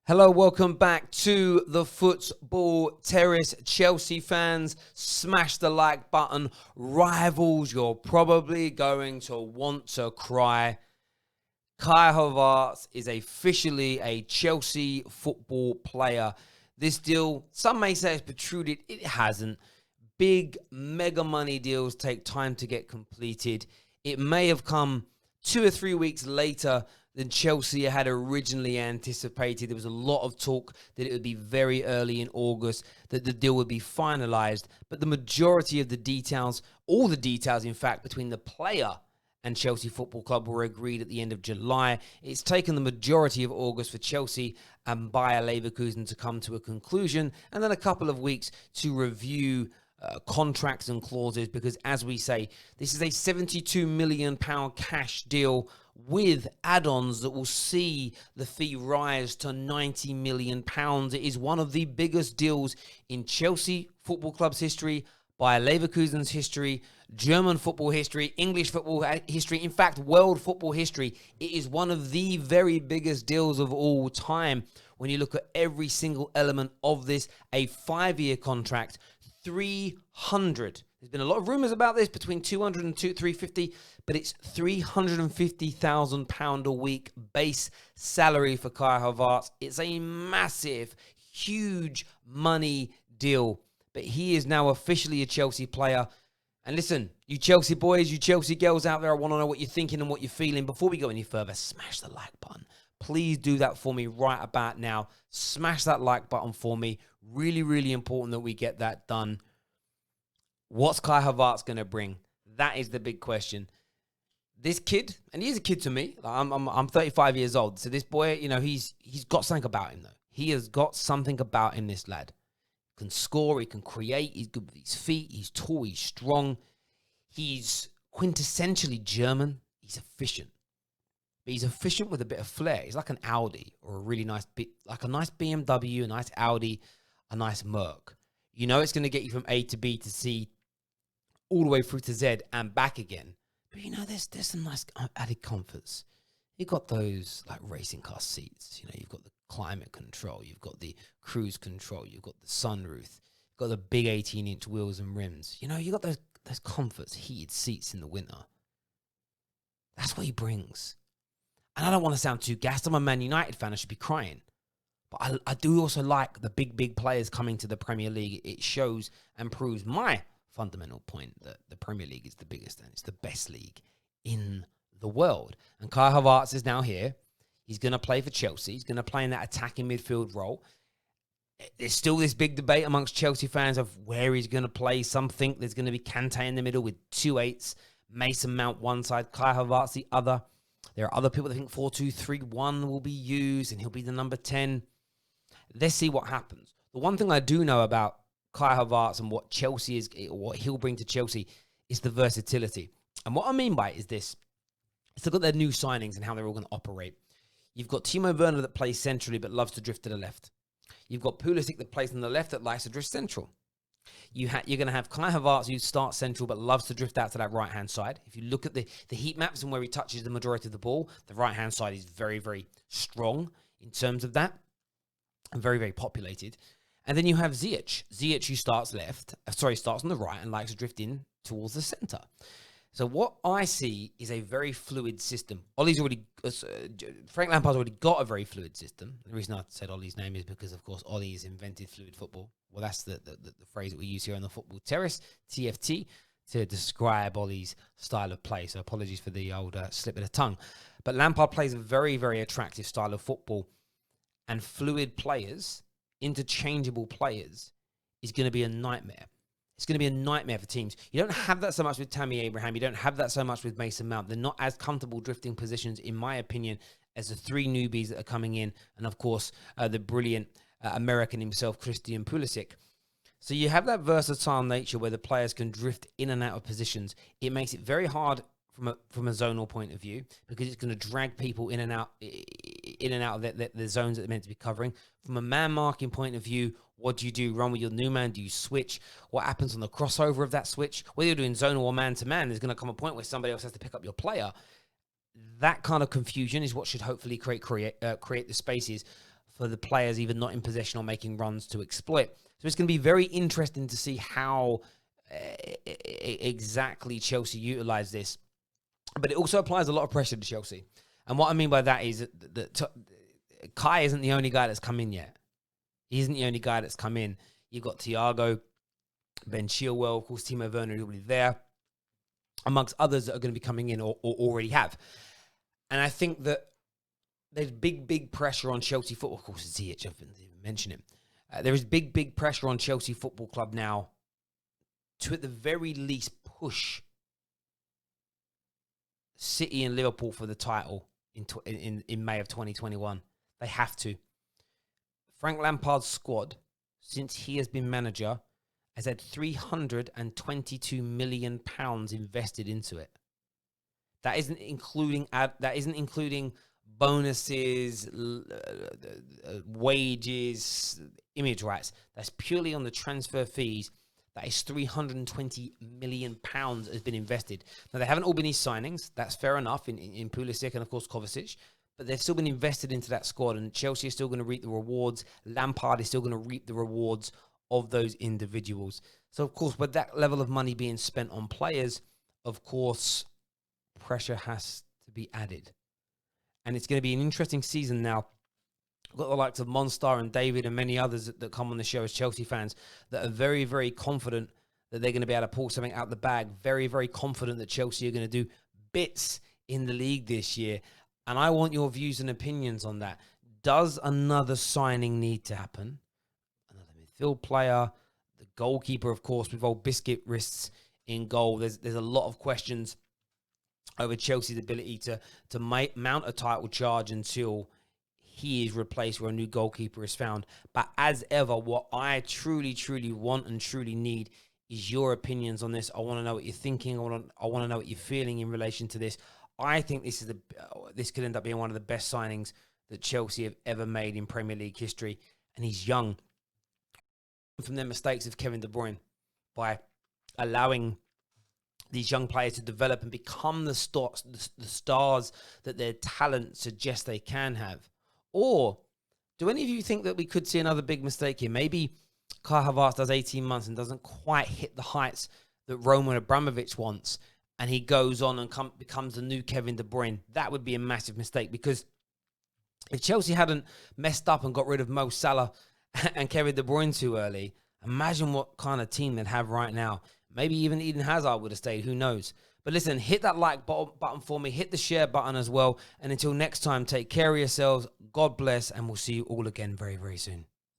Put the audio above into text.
Hello, welcome back to the Football Terrace. Chelsea fans, smash the like button. Rivals, you're probably going to want to cry. Kai Havertz is officially a Chelsea football player. This deal, some may say it's protruded. It hasn't. Big, mega money deals take time to get completed. It may have come 2 or 3 weeks later than Chelsea had originally anticipated. There was a lot of talk that it would be very early in August, that the deal would be finalized. But the majority of the details, all the details, in fact, between the player and Chelsea Football Club were agreed at the end of July. It's taken the majority of August for Chelsea and Bayer Leverkusen to come to a conclusion, and then a couple of weeks to review contracts and clauses, because as we say, this is a £72 million cash deal with add-ons that will see the fee rise to £90 million. It is one of the biggest deals in Chelsea Football Club's history, Bayer Leverkusen's history, German football history, English football history, in fact, world football history. It is one of the very biggest deals of all time. When you look at every single element of this, a 5-year contract, 300. There's been a lot of rumours about this, between 200 and 350, but it's £350,000 a week base salary for Kai Havertz. It's a massive, huge money deal, but he is now officially a Chelsea player. And listen, you Chelsea boys, you Chelsea girls out there, I want to know what you're thinking and what you're feeling. Before we go any further, smash the like button. Please do that for me right about now. Smash that like button for me. Really, really important that we get that done. What's Kai Havertz going to bring? That is the big question. This kid, and he's a kid to me. I'm 35 years old. So this boy, you know, he's got something about him, though. He has got something about him, this lad. He can score, he can create, he's good with his feet, he's tall, he's strong. He's quintessentially German. He's efficient. But he's efficient with a bit of flair. He's like an Audi or a really nice, like a nice BMW, a nice Audi, a nice Merc. You know it's going to get you from A to B to C, all the way through to Z and back again. But you know, there's some nice added comforts. You've got those like racing car seats. You know, you've got the climate control. You've got the cruise control. You've got the sunroof. You've got the big 18-inch wheels and rims. You know, you've got those comforts, heated seats in the winter. That's what he brings. And I don't want to sound too gassed. I'm a Man United fan. I should be crying. But I do also like the big players coming to the Premier League. It shows and proves my fundamental point that the Premier League is the biggest and it's the best league in the world. And Kai Havertz is now here. He's going to play for Chelsea. He's going to play in that attacking midfield role. There's still this big debate amongst Chelsea fans of where he's going to play. Some think there's going to be Kante in the middle with 2 8s, Mason Mount one side, Kai Havertz the other. There are other people that think 4-2-3-1 will be used and he'll be the number 10. Let's see what happens. The one thing I do know about Kai Havertz and what Chelsea is, what he'll bring to Chelsea, is the versatility. And what I mean by it is this. Let's look at their new signings and how they're all going to operate. You've got Timo Werner that plays centrally but loves to drift to the left. You've got Pulisic that plays on the left that likes to drift central. You're going to have Kai Havertz who starts central but loves to drift out to that right-hand side. If you look at the heat maps and where he touches the majority of the ball, the right-hand side is very, very strong in terms of that and very, very populated. And then you have Ziyech who starts starts on the right and likes to drift in towards the centre. So what I see is a very fluid system. Frank Lampard's already got a very fluid system. The reason I said Ollie's name is because, of course, Ollie has invented fluid football. Well, that's the phrase that we use here on the Football Terrace, TFT, to describe Ollie's style of play. So apologies for the old slip of the tongue. But Lampard plays a very, very attractive style of football. And fluid players, interchangeable players, is going to be a nightmare. It's going to be a nightmare for teams. You don't have that so much with Tammy Abraham. You don't have that so much with Mason Mount. They're not as comfortable drifting positions, in my opinion, as the 3 newbies that are coming in. And, of course, the brilliant American himself, Christian Pulisic. So you have that versatile nature where the players can drift in and out of positions. It makes it very hard from a zonal point of view, because it's going to drag people in and out of the zones that they're meant to be covering. From a man marking point of view, what do you do? Run with your new man? Do you switch? What happens on the crossover of that switch? Whether you're doing zonal or man-to-man, there's going to come a point where somebody else has to pick up your player. That kind of confusion is what should hopefully create the spaces for the players either not in possession or making runs to exploit. So it's going to be very interesting to see how exactly Chelsea utilise this. But it also applies a lot of pressure to Chelsea. And what I mean by that is that Kai isn't the only guy that's come in yet. He isn't the only guy that's come in. You've got Thiago, Ben Chilwell, of course, Timo Werner is already there, amongst others that are going to be coming in or already have. And I think that there's big pressure on Chelsea football. Of course, it's Ziyech, I didn't even mention him. There is big pressure on Chelsea Football Club now to, at the very least, push City and Liverpool for the title in May of 2021. They have to. Frank Lampard's squad, since he has been manager, has had £322 million invested into it. That isn't including bonuses, wages, image rights. That's purely on the transfer fees. That is £320 million has been invested. Now, they haven't all been his signings. That's fair enough in Pulisic and, of course, Kovacic. But they've still been invested into that squad, and Chelsea is still going to reap the rewards. Lampard is still going to reap the rewards of those individuals. So, of course, with that level of money being spent on players, of course, pressure has to be added. And it's going to be an interesting season now. We've got the likes of Monstar and David and many others that come on the show as Chelsea fans that are very, very confident that they're going to be able to pull something out the bag. Very, very confident that Chelsea are going to do bits in the league this year. And I want your views and opinions on that. Does another signing need to happen? Another midfield player, the goalkeeper, of course, with old biscuit wrists in goal. There's a lot of questions over Chelsea's ability to mount a title charge until he is replaced or a new goalkeeper is found. But as ever, what I truly want and truly need is your opinions on this. I want to know what you're thinking. I want to know what you're feeling in relation to this. I think this could end up being one of the best signings that Chelsea have ever made in Premier League history. And he's young. From their mistakes of Kevin De Bruyne by allowing these young players to develop and become the stars that their talent suggests they can have. Or do any of you think that we could see another big mistake here? Maybe Kai Havertz does 18 months and doesn't quite hit the heights that Roman Abramovich wants, and he goes on and becomes the new Kevin De Bruyne. That would be a massive mistake, because if Chelsea hadn't messed up and got rid of Mo Salah and Kevin De Bruyne too early, imagine what kind of team they'd have right now. Maybe even Eden Hazard would have stayed. Who knows? But listen, hit that like button for me. Hit the share button as well. And until next time, take care of yourselves. God bless. And we'll see you all again very, very soon.